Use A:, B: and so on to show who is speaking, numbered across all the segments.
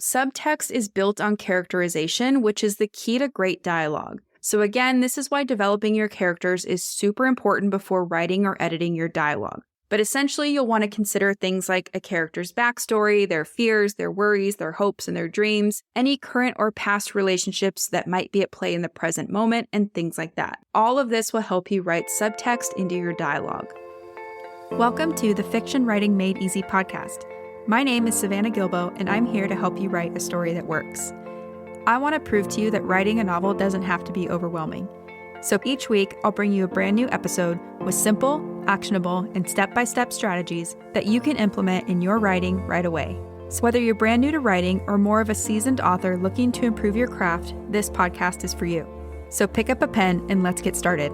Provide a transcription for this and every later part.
A: Subtext is built on characterization, which is the key to great dialogue. So again, this is why developing your characters is super important before writing or editing your dialogue. But essentially, you'll want to consider things like a character's backstory, their fears, their worries, their hopes, and their dreams, any current or past relationships that might be at play in the present moment, and things like that. All of this will help you write subtext into your dialogue.
B: Welcome to the Fiction Writing Made Easy podcast. My name is Savannah Gilbo, and I'm here to help you write a story that works. I want to prove to you that writing a novel doesn't have to be overwhelming. So each week, I'll bring you a brand new episode with simple, actionable, and step-by-step strategies that you can implement in your writing right away. So whether you're brand new to writing or more of a seasoned author looking to improve your craft, this podcast is for you. So pick up a pen and let's get started.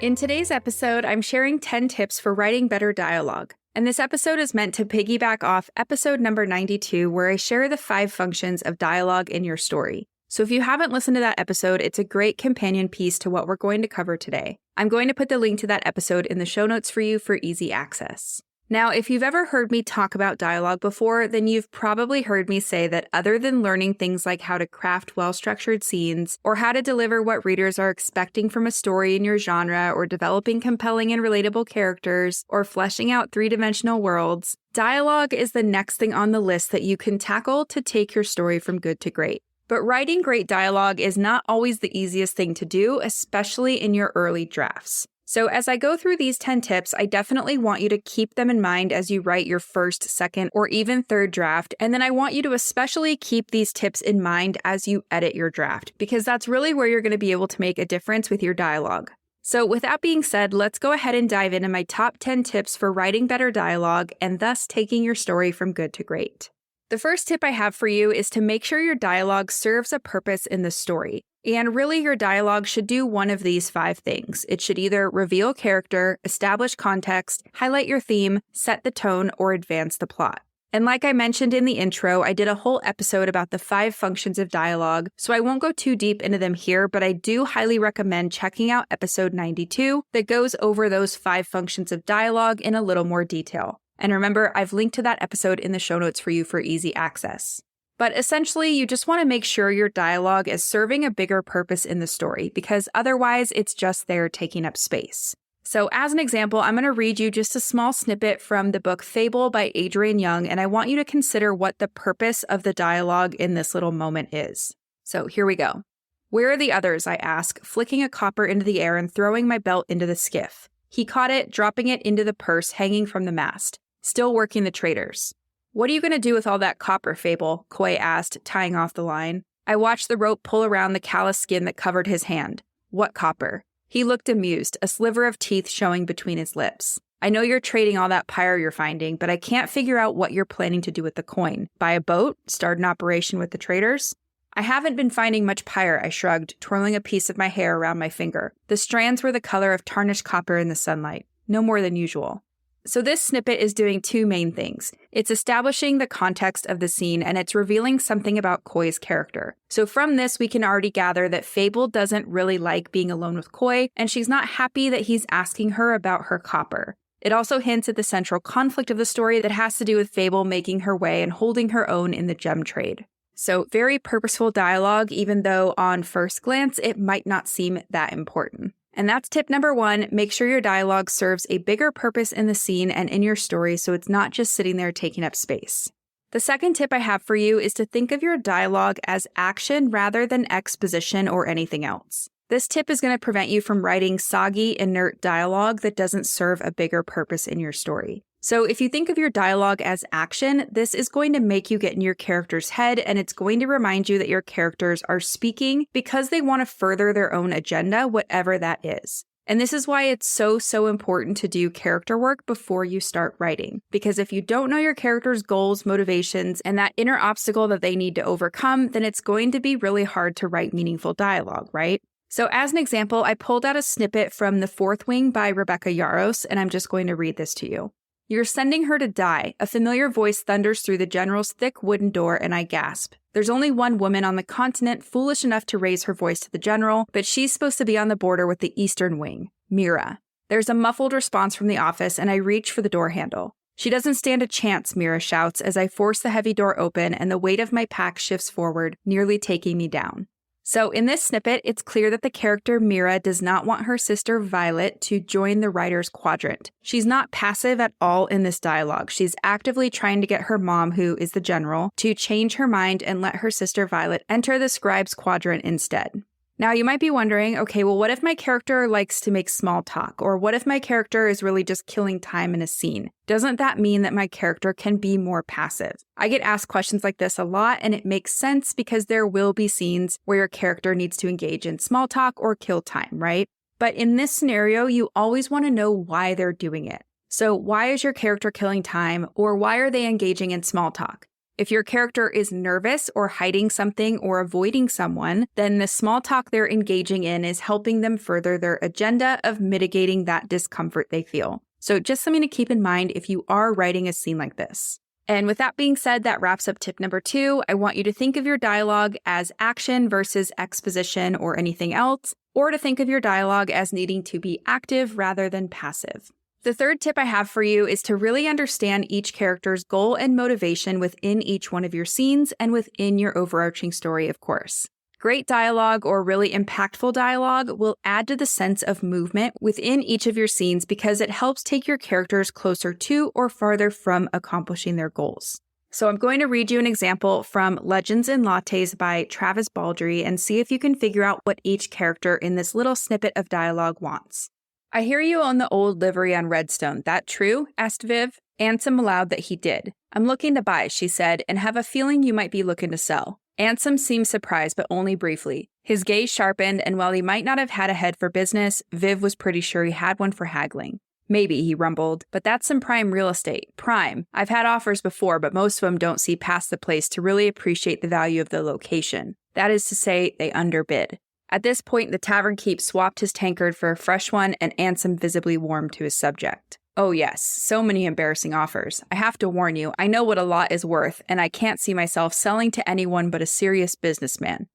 A: In today's episode, I'm sharing 10 tips for writing better dialogue. And this episode is meant to piggyback off episode number 92, where I share the 5 functions of dialogue in your story. So if you haven't listened to that episode, it's a great companion piece to what we're going to cover today. I'm going to put the link to that episode in the show notes for you for easy access. Now, if you've ever heard me talk about dialogue before, then you've probably heard me say that other than learning things like how to craft well-structured scenes, or how to deliver what readers are expecting from a story in your genre, or developing compelling and relatable characters, or fleshing out three-dimensional worlds, dialogue is the next thing on the list that you can tackle to take your story from good to great. But writing great dialogue is not always the easiest thing to do, especially in your early drafts. So as I go through these 10 tips, I definitely want you to keep them in mind as you write your first, second, or even third draft. And then I want you to especially keep these tips in mind as you edit your draft, because that's really where you're going to be able to make a difference with your dialogue. So with that being said, let's go ahead and dive into my top 10 tips for writing better dialogue and thus taking your story from good to great. The first tip I have for you is to make sure your dialogue serves a purpose in the story. And really, your dialogue should do one of these 5 things. It should either reveal character, establish context, highlight your theme, set the tone, or advance the plot. And like I mentioned in the intro, I did a whole episode about the 5 functions of dialogue, so I won't go too deep into them here, but I do highly recommend checking out episode 92 that goes over those 5 functions of dialogue in a little more detail. And remember, I've linked to that episode in the show notes for you for easy access. But essentially, you just want to make sure your dialogue is serving a bigger purpose in the story, because otherwise it's just there taking up space. So as an example, I'm going to read you just a small snippet from the book Fable by Adrienne Young, and I want you to consider what the purpose of the dialogue in this little moment is. So here we go. "Where are the others?" I ask, flicking a copper into the air and throwing my belt into the skiff. He caught it, dropping it into the purse hanging from the mast. "Still working the traders." "What are you going to do with all that copper, Fable?" Coy asked, tying off the line. I watched the rope pull around the callous skin that covered his hand. "What copper?" He looked amused, a sliver of teeth showing between his lips. "I know you're trading all that pyre you're finding, but I can't figure out what you're planning to do with the coin. Buy a boat? Start an operation with the traders?" "I haven't been finding much pyre," I shrugged, twirling a piece of my hair around my finger. The strands were the color of tarnished copper in the sunlight. No more than usual. So this snippet is doing 2 main things. It's establishing the context of the scene, and it's revealing something about Coy's character. So from this, we can already gather that Fable doesn't really like being alone with Coy, and she's not happy that he's asking her about her copper. It also hints at the central conflict of the story that has to do with Fable making her way and holding her own in the gem trade. So very purposeful dialogue, even though on first glance, it might not seem that important. And that's tip number 1, make sure your dialogue serves a bigger purpose in the scene and in your story so it's not just sitting there taking up space. The second tip I have for you is to think of your dialogue as action rather than exposition or anything else. This tip is going to prevent you from writing soggy, inert dialogue that doesn't serve a bigger purpose in your story. So if you think of your dialogue as action, this is going to make you get in your character's head, and it's going to remind you that your characters are speaking because they want to further their own agenda, whatever that is. And this is why it's so important to do character work before you start writing. Because if you don't know your character's goals, motivations, and that inner obstacle that they need to overcome, then it's going to be really hard to write meaningful dialogue, right? So as an example, I pulled out a snippet from The Fourth Wing by Rebecca Yarros, and I'm just going to read this to you. "You're sending her to die. A familiar voice thunders through the general's thick wooden door, and I gasp. There's only one woman on the continent foolish enough to raise her voice to the general, but she's supposed to be on the border with the Eastern Wing. Mira. There's a muffled response from the office, and I reach for the door handle. "She doesn't stand a chance," Mira shouts as I force the heavy door open and the weight of my pack shifts forward, nearly taking me down. So in this snippet, it's clear that the character Mira does not want her sister Violet to join the writer's quadrant. She's not passive at all in this dialogue. She's actively trying to get her mom, who is the general, to change her mind and let her sister Violet enter the scribe's quadrant instead. Now, you might be wondering, okay, well, what if my character likes to make small talk? Or what if my character is really just killing time in a scene? Doesn't that mean that my character can be more passive? I get asked questions like this a lot, and it makes sense because there will be scenes where your character needs to engage in small talk or kill time, right? But in this scenario, you always want to know why they're doing it. So why is your character killing time, or why are they engaging in small talk? If your character is nervous or hiding something or avoiding someone, then the small talk they're engaging in is helping them further their agenda of mitigating that discomfort they feel. So just something to keep in mind if you are writing a scene like this. And with that being said, that wraps up tip number 2. I want you to think of your dialogue as action versus exposition or anything else, or to think of your dialogue as needing to be active rather than passive. The third tip I have for you is to really understand each character's goal and motivation within each one of your scenes and within your overarching story, of course. Great dialogue or really impactful dialogue will add to the sense of movement within each of your scenes because it helps take your characters closer to or farther from accomplishing their goals. So I'm going to read you an example from Legends and Lattes by Travis Baldree and see if you can figure out what each character in this little snippet of dialogue wants. "I hear you own the old livery on Redstone. That true?" asked Viv. Ansem allowed that he did. "I'm looking to buy," she said, "and have a feeling you might be looking to sell." Ansem seemed surprised, but only briefly. His gaze sharpened, and while he might not have had a head for business, Viv was pretty sure he had one for haggling. "Maybe," he rumbled, "but that's some prime real estate. Prime. I've had offers before, but most of them don't see past the place to really appreciate the value of the location. That is to say, they underbid." At this point, the tavern keep swapped his tankard for a fresh one, and Ansem visibly warmed to his subject. "Oh yes, so many embarrassing offers. I have to warn you, I know what a lot is worth, and I can't see myself selling to anyone but a serious businessman.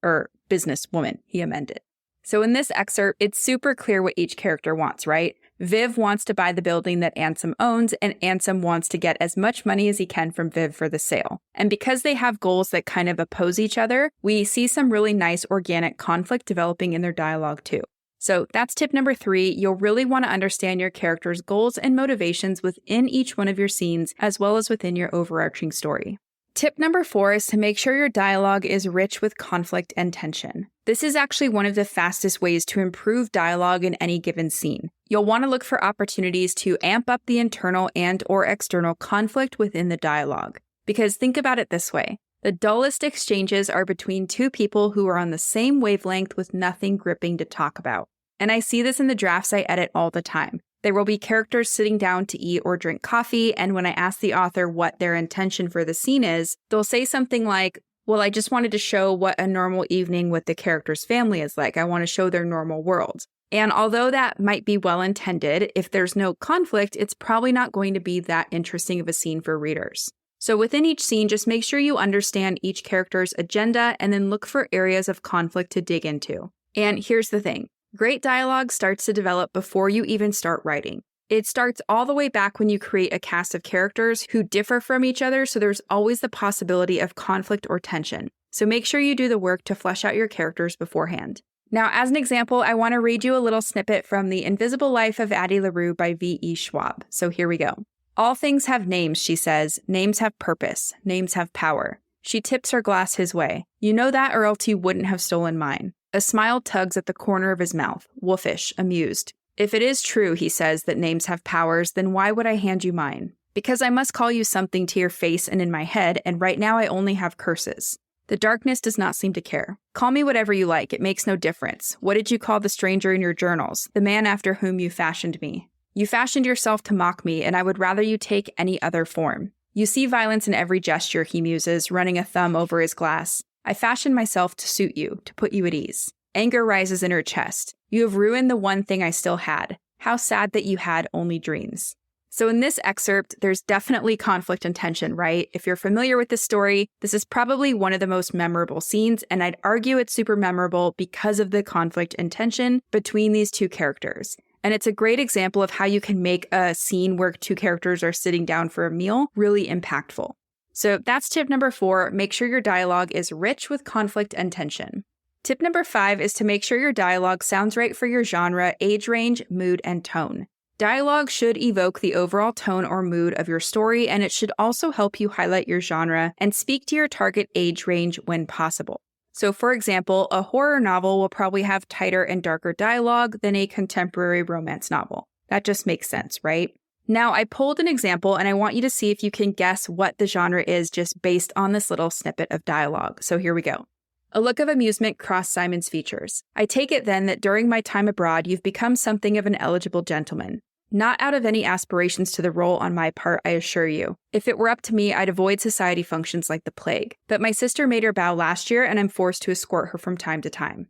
A: Businesswoman," he amended. So in this excerpt, it's super clear what each character wants, right? Viv wants to buy the building that Ansem owns, and Ansem wants to get as much money as he can from Viv for the sale. And because they have goals that kind of oppose each other, we see some really nice organic conflict developing in their dialogue too. So that's tip number 3. You'll really want to understand your character's goals and motivations within each one of your scenes, as well as within your overarching story. Tip number 4 is to make sure your dialogue is rich with conflict and tension. This is actually one of the fastest ways to improve dialogue in any given scene. You'll want to look for opportunities to amp up the internal and/or external conflict within the dialogue. Because think about it this way. The dullest exchanges are between two people who are on the same wavelength with nothing gripping to talk about. And I see this in the drafts I edit all the time. There will be characters sitting down to eat or drink coffee, and when I ask the author what their intention for the scene is, they'll say something like, "Well, I just wanted to show what a normal evening with the character's family is like. I want to show their normal world." And although that might be well-intended, if there's no conflict, it's probably not going to be that interesting of a scene for readers. So within each scene, just make sure you understand each character's agenda and then look for areas of conflict to dig into. And here's the thing. Great dialogue starts to develop before you even start writing. It starts all the way back when you create a cast of characters who differ from each other, so there's always the possibility of conflict or tension. So make sure you do the work to flesh out your characters beforehand. Now, as an example, I want to read you a little snippet from The Invisible Life of Addie LaRue by V.E. Schwab. So here we go. "All things have names," she says. "Names have purpose. Names have power." She tips her glass his way. "You know that, or else you wouldn't have stolen mine." A smile tugs at the corner of his mouth, wolfish, amused. "If it is true," he says, "that names have powers, then why would I hand you mine? Because I must call you something to your face and in my head, and right now I only have curses." The darkness does not seem to care. "Call me whatever you like, it makes no difference. What did you call the stranger in your journals, the man after whom you fashioned me? You fashioned yourself to mock me, and I would rather you take any other form. You see violence in every gesture," he muses, running a thumb over his glass. "I fashioned myself to suit you, to put you at ease." Anger rises in her chest. "You have ruined the one thing I still had. How sad that you had only dreams." So in this excerpt, there's definitely conflict and tension, right? If you're familiar with this story, this is probably one of the most memorable scenes, and I'd argue it's super memorable because of the conflict and tension between these two characters. And it's a great example of how you can make a scene where two characters are sitting down for a meal really impactful. So that's tip number 4. Make sure your dialogue is rich with conflict and tension. Tip number 5 is to make sure your dialogue sounds right for your genre, age range, mood, and tone. Dialogue should evoke the overall tone or mood of your story, and it should also help you highlight your genre and speak to your target age range when possible. So, for example, a horror novel will probably have tighter and darker dialogue than a contemporary romance novel. That just makes sense, right? Now, I pulled an example, and I want you to see if you can guess what the genre is just based on this little snippet of dialogue. So here we go. A look of amusement crossed Simon's features. I take it then that during my time abroad, you've become something of an eligible gentleman. Not out of any aspirations to the role on my part, I assure you. If it were up to me, I'd avoid society functions like the plague. But my sister made her bow last year, and I'm forced to escort her from time to time.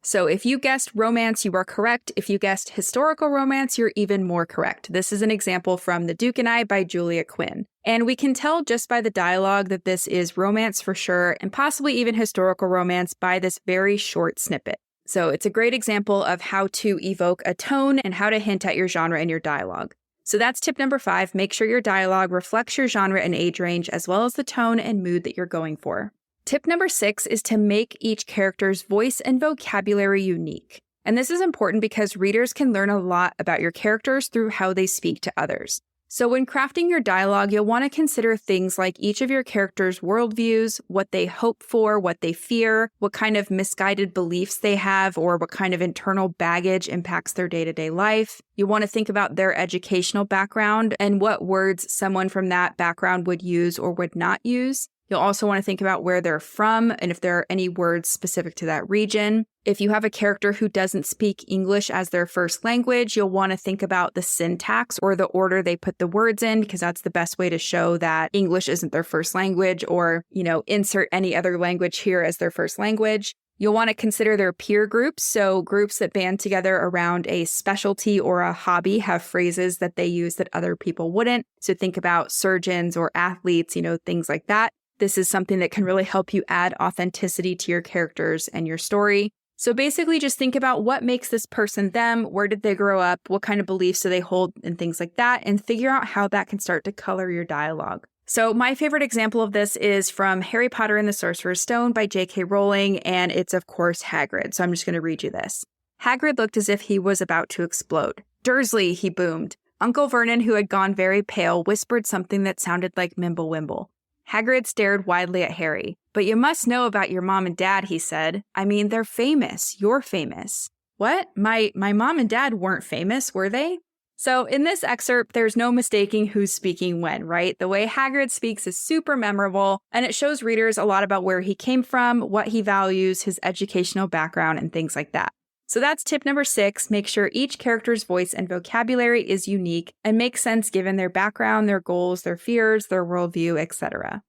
A: So if you guessed romance, you are correct. If you guessed historical romance, you're even more correct. This is an example from The Duke and I by Julia Quinn. And we can tell just by the dialogue that this is romance for sure, and possibly even historical romance by this very short snippet. So it's a great example of how to evoke a tone and how to hint at your genre in your dialogue. So that's tip number 5. Make sure your dialogue reflects your genre and age range, as well as the tone and mood that you're going for. Tip number 6 is to make each character's voice and vocabulary unique. And this is important because readers can learn a lot about your characters through how they speak to others. So when crafting your dialogue, you'll want to consider things like each of your characters' worldviews, what they hope for, what they fear, what kind of misguided beliefs they have, or what kind of internal baggage impacts their day-to-day life. You want to think about their educational background and what words someone from that background would use or would not use. You'll also want to think about where they're from and if there are any words specific to that region. If you have a character who doesn't speak English as their first language, you'll want to think about the syntax or the order they put the words in, because that's the best way to show that English isn't their first language, or, insert any other language here as their first language. You'll want to consider their peer groups, so groups that band together around a specialty or a hobby have phrases that they use that other people wouldn't. So think about surgeons or athletes, things like that. This is something that can really help you add authenticity to your characters and your story. So basically just think about what makes this person them, where did they grow up, what kind of beliefs do they hold, and things like that, and figure out how that can start to color your dialogue. So my favorite example of this is from Harry Potter and the Sorcerer's Stone by J.K. Rowling, and it's of course Hagrid. So I'm just going to read you this. Hagrid looked as if he was about to explode. "Dursley," he boomed. Uncle Vernon, who had gone very pale, whispered something that sounded like Mimblewimble. Hagrid stared widely at Harry. "But you must know about your mom and dad," he said. "I mean, they're famous. You're famous." "What? My mom and dad weren't famous, were they?" So in this excerpt, there's no mistaking who's speaking when, right? The way Hagrid speaks is super memorable, and it shows readers a lot about where he came from, what he values, his educational background, and things like that. So that's tip number 6. Make sure each character's voice and vocabulary is unique and makes sense given their background, their goals, their fears, their worldview, etc.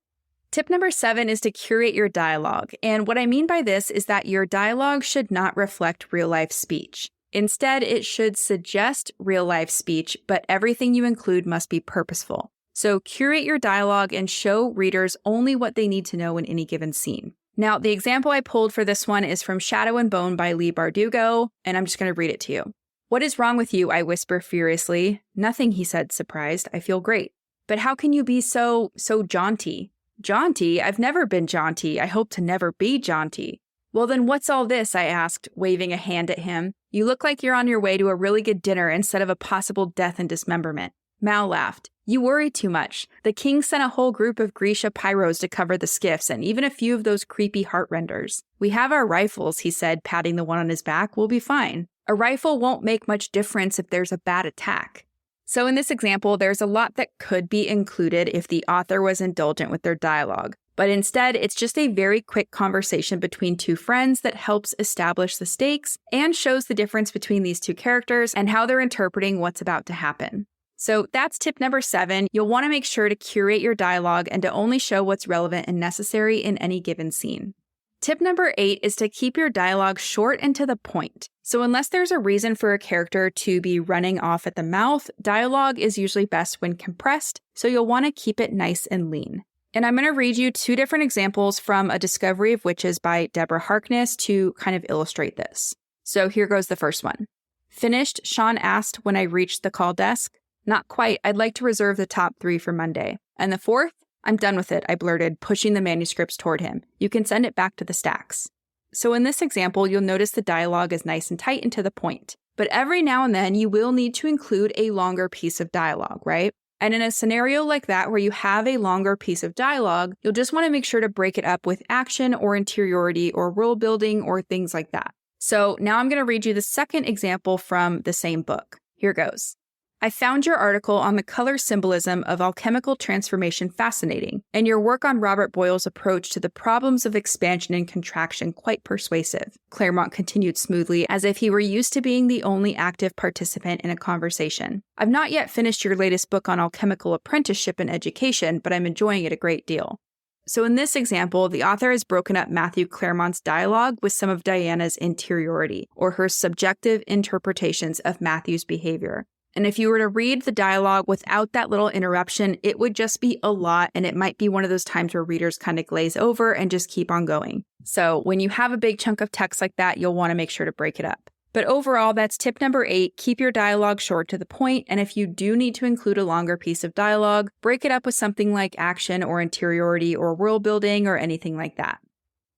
A: Tip number 7 is to curate your dialogue. And what I mean by this is that your dialogue should not reflect real-life speech. Instead, it should suggest real-life speech, but everything you include must be purposeful. So curate your dialogue and show readers only what they need to know in any given scene. Now, the example I pulled for this one is from Shadow and Bone by Leigh Bardugo, and I'm just going to read it to you. "What is wrong with you?" I whisper furiously. "Nothing," he said, surprised. "I feel great." "But how can you be so jaunty?" "Jaunty? I've never been jaunty. I hope to never be jaunty." "Well, then what's all this?" I asked, waving a hand at him. "You look like you're on your way to a really good dinner instead of a possible death and dismemberment." Mal laughed. "You worry too much. The king sent a whole group of Grisha pyros to cover the skiffs, and even a few of those creepy heartrenders. We have our rifles," he said, patting the one on his back. "We'll be fine. A rifle won't make much difference if there's a bad attack." So in this example, there's a lot that could be included if the author was indulgent with their dialogue. But instead, it's just a very quick conversation between two friends that helps establish the stakes and shows the difference between these two characters and how they're interpreting what's about to happen. So that's tip number 7. You'll want to make sure to curate your dialogue and to only show what's relevant and necessary in any given scene. Tip number 8 is to keep your dialogue short and to the point. So unless there's a reason for a character to be running off at the mouth, dialogue is usually best when compressed, so you'll want to keep it nice and lean. And I'm going to read you 2 different examples from A Discovery of Witches by Deborah Harkness to kind of illustrate this. So here goes the first one. Finished? Sean asked when I reached the call desk. Not quite. I'd like to reserve the top 3 for Monday. And the 4th? I'm done with it, I blurted, pushing the manuscripts toward him. You can send it back to the stacks. So in this example, you'll notice the dialogue is nice and tight and to the point. But every now and then, you will need to include a longer piece of dialogue, right? And in a scenario like that where you have a longer piece of dialogue, you'll just want to make sure to break it up with action or interiority or world building or things like that. So now I'm going to read you the second example from the same book. Here goes. I found your article on the color symbolism of alchemical transformation fascinating, and your work on Robert Boyle's approach to the problems of expansion and contraction quite persuasive, Claremont continued smoothly, as if he were used to being the only active participant in a conversation. I've not yet finished your latest book on alchemical apprenticeship and education, but I'm enjoying it a great deal. So in this example, the author has broken up Matthew Claremont's dialogue with some of Diana's interiority, or her subjective interpretations of Matthew's behavior. And if you were to read the dialogue without that little interruption, it would just be a lot, and it might be one of those times where readers kind of glaze over and just keep on going. So when you have a big chunk of text like that, you'll want to make sure to break it up. But overall, that's tip number 8, keep your dialogue short to the point, and if you do need to include a longer piece of dialogue, break it up with something like action or interiority or world building or anything like that.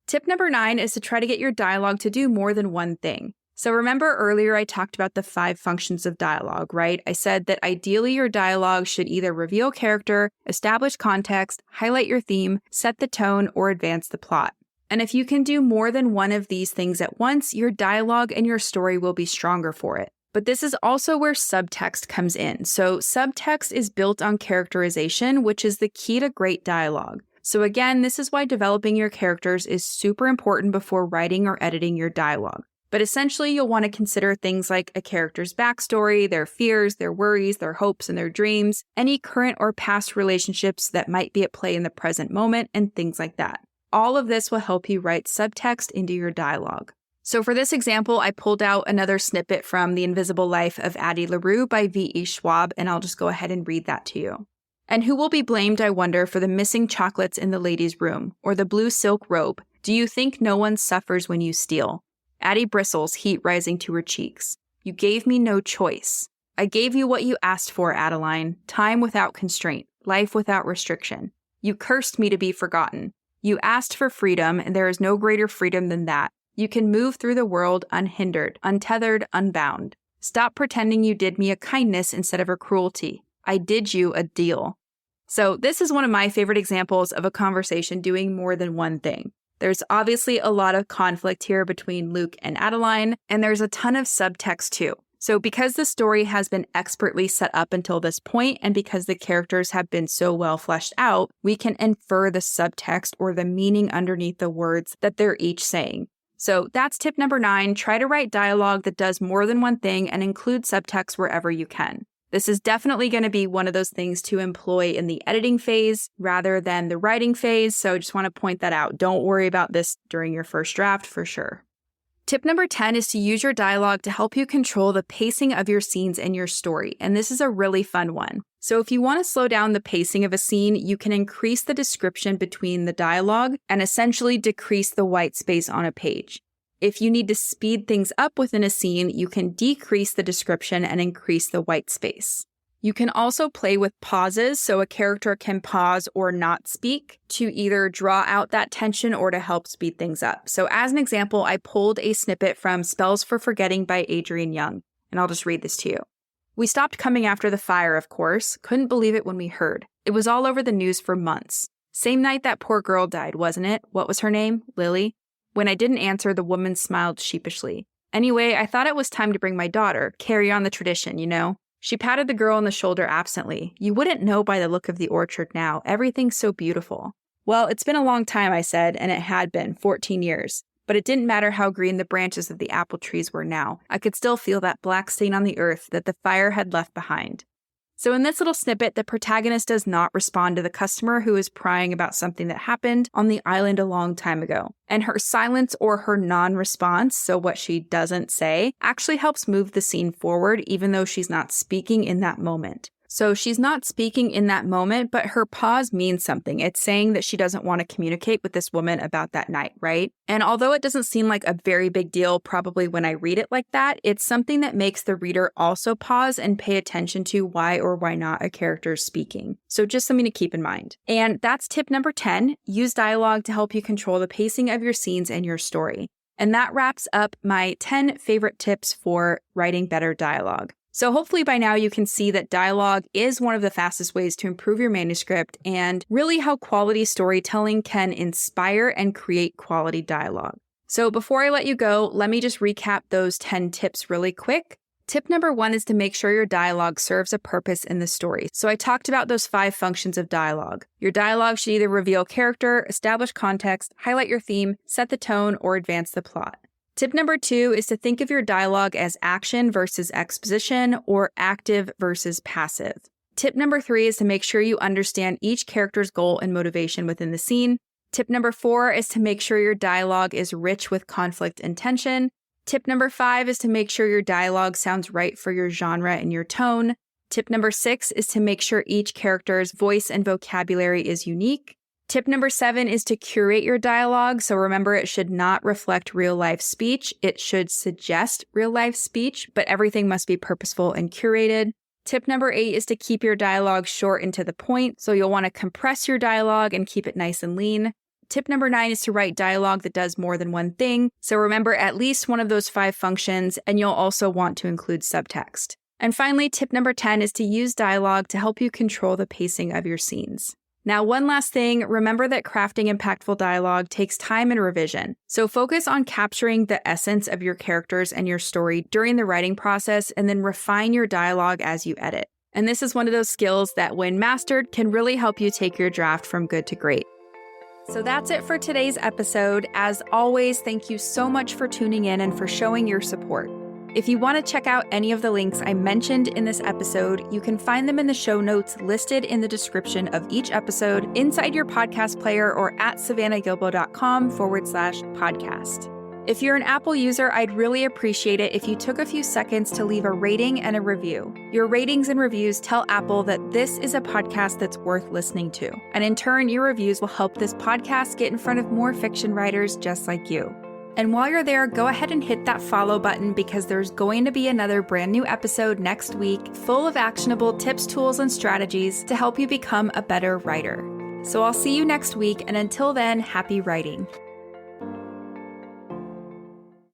A: Tip number 9 is to try to get your dialogue to do more than one thing. So remember earlier I talked about the 5 functions of dialogue, right? I said that ideally your dialogue should either reveal character, establish context, highlight your theme, set the tone, or advance the plot. And if you can do more than one of these things at once, your dialogue and your story will be stronger for it. But this is also where subtext comes in. So subtext is built on characterization, which is the key to great dialogue. So again, this is why developing your characters is super important before writing or editing your dialogue. But essentially, you'll want to consider things like a character's backstory, their fears, their worries, their hopes, and their dreams, any current or past relationships that might be at play in the present moment, and things like that. All of this will help you write subtext into your dialogue. So for this example, I pulled out another snippet from The Invisible Life of Addie LaRue by V.E. Schwab, and I'll just go ahead and read that to you. And who will be blamed, I wonder, for the missing chocolates in the ladies' room, or the blue silk robe? Do you think no one suffers when you steal? Addie bristles, heat rising to her cheeks. You gave me no choice. I gave you what you asked for, Adeline, time without constraint, life without restriction. You cursed me to be forgotten. You asked for freedom, and there is no greater freedom than that. You can move through the world unhindered, untethered, unbound. Stop pretending you did me a kindness instead of a cruelty. I did you a deal. So this is one of my favorite examples of a conversation doing more than one thing. There's obviously a lot of conflict here between Luke and Adeline, and there's a ton of subtext too. So because the story has been expertly set up until this point, and because the characters have been so well fleshed out, we can infer the subtext or the meaning underneath the words that they're each saying. So that's tip number 9. Try to write dialogue that does more than one thing and include subtext wherever you can. This is definitely going to be one of those things to employ in the editing phase rather than the writing phase, so I just want to point that out. Don't worry about this during your first draft for sure. Tip number 10 is to use your dialogue to help you control the pacing of your scenes and your story, and this is a really fun one. So if you want to slow down the pacing of a scene, you can increase the description between the dialogue and essentially decrease the white space on a page. If you need to speed things up within a scene, you can decrease the description and increase the white space. You can also play with pauses, so a character can pause or not speak to either draw out that tension or to help speed things up. So as an example, I pulled a snippet from Spells for Forgetting by Adrienne Young, and I'll just read this to you. We stopped coming after the fire, of course. Couldn't believe it when we heard. It was all over the news for months. Same night that poor girl died, wasn't it? What was her name? Lily? When I didn't answer, the woman smiled sheepishly. Anyway, I thought it was time to bring my daughter, carry on the tradition, you know? She patted the girl on the shoulder absently. You wouldn't know by the look of the orchard now. Everything's so beautiful. Well, it's been a long time, I said, and it had been, 14 years. But it didn't matter how green the branches of the apple trees were now. I could still feel that black stain on the earth that the fire had left behind. So in this little snippet, the protagonist does not respond to the customer who is prying about something that happened on the island a long time ago. And her silence or her non-response, so what she doesn't say, actually helps move the scene forward even though she's not speaking in that moment. So she's not speaking in that moment, but her pause means something. It's saying that she doesn't want to communicate with this woman about that night, right? And although it doesn't seem like a very big deal probably when I read it like that, it's something that makes the reader also pause and pay attention to why or why not a character is speaking. So just something to keep in mind. And that's tip number 10, use dialogue to help you control the pacing of your scenes and your story. And that wraps up my 10 favorite tips for writing better dialogue. So hopefully by now you can see that dialogue is one of the fastest ways to improve your manuscript and really how quality storytelling can inspire and create quality dialogue. So before I let you go, let me just recap those 10 tips really quick. Tip number 1 is to make sure your dialogue serves a purpose in the story. So I talked about those 5 functions of dialogue. Your dialogue should either reveal character, establish context, highlight your theme, set the tone, or advance the plot. Tip number 2 is to think of your dialogue as action versus exposition or active versus passive. Tip number 3 is to make sure you understand each character's goal and motivation within the scene. Tip number 4 is to make sure your dialogue is rich with conflict and tension. Tip number 5 is to make sure your dialogue sounds right for your genre and your tone. Tip number 6 is to make sure each character's voice and vocabulary is unique. Tip number 7 is to curate your dialogue. So remember, it should not reflect real-life speech. It should suggest real-life speech, but everything must be purposeful and curated. Tip number 8 is to keep your dialogue short and to the point. So you'll want to compress your dialogue and keep it nice and lean. Tip number 9 is to write dialogue that does more than one thing. So remember at least one of those 5 functions, and you'll also want to include subtext. And finally, tip number 10 is to use dialogue to help you control the pacing of your scenes. Now, one last thing, remember that crafting impactful dialogue takes time and revision. So focus on capturing the essence of your characters and your story during the writing process, and then refine your dialogue as you edit. And this is one of those skills that, when mastered, can really help you take your draft from good to great. So that's it for today's episode. As always, thank you so much for tuning in and for showing your support. If you want to check out any of the links I mentioned in this episode, you can find them in the show notes listed in the description of each episode inside your podcast player or at savannahgilbo.com/podcast. If you're an Apple user, I'd really appreciate it if you took a few seconds to leave a rating and a review. Your ratings and reviews tell Apple that this is a podcast that's worth listening to. And in turn, your reviews will help this podcast get in front of more fiction writers just like you. And while you're there, go ahead and hit that follow button because there's going to be another brand new episode next week full of actionable tips, tools, and strategies to help you become a better writer. So I'll see you next week, and until then, happy writing.